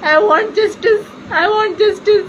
I want justice.